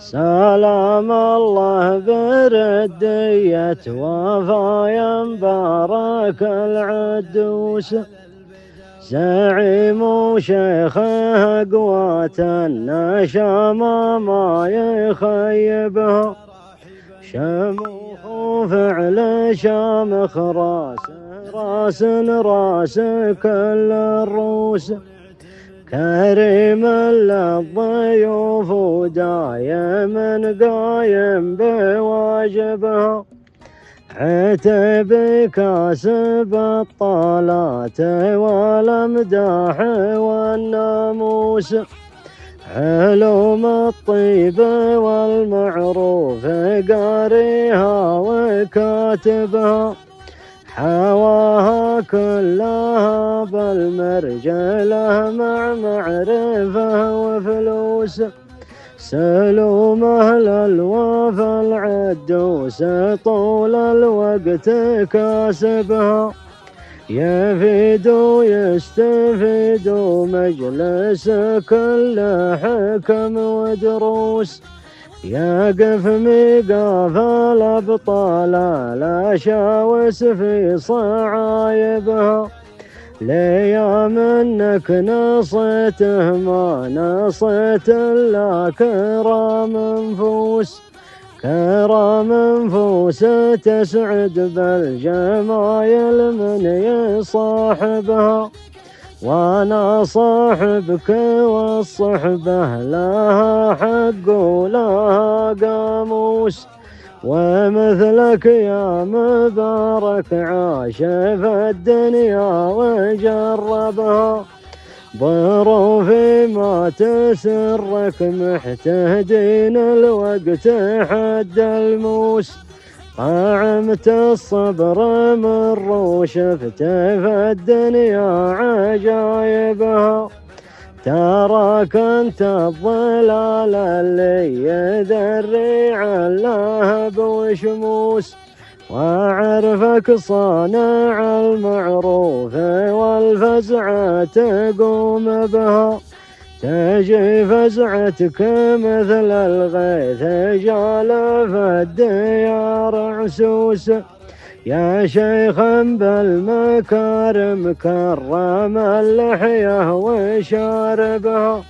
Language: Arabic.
سلام الله بردية وفايا مبارك العدوس، زعيم وشيخه قوة النشامة ما يخيبها، شموخ وفعل شامخ راس راس كل الروس، كريم للضيوف ودايم قايم بواجبها، عتب كاسب الطالات والامداح والناموس، علوم الطيب والمعروف قاريها وكاتبها، حواها كلها بالمرجله مع معرفه وفلوس، سلوم أهل الوفا العدوس طول الوقت كاسبها، يفيد ويستفيد مجلس كل حكم ودروس، يقف ميقاف الأبطال الأشاوس في صعايبها، ليا منك نصيته ما نصيت إلا كرام نفوس، كرام نفوس تسعد بالجمايل من يصاحبها، وانا صاحبك والصحبه لها حق ولها قاموس، ومثلك يا مبارك عاش في الدنيا وجربها، ظروفي ما تسرك محتهدين الوقت حد الموس، طعمت الصبر مر وشفت في الدنيا عجايبها، تراك انت الظلال اللي يذري اللهب وشموس، واعرفك صانع المعروف والفزعة تقوم بها، تجي فزعتك مثل الغيث جال في الديار عسوس، يا شيخا بالمكارم كرم اللحية وشاربها،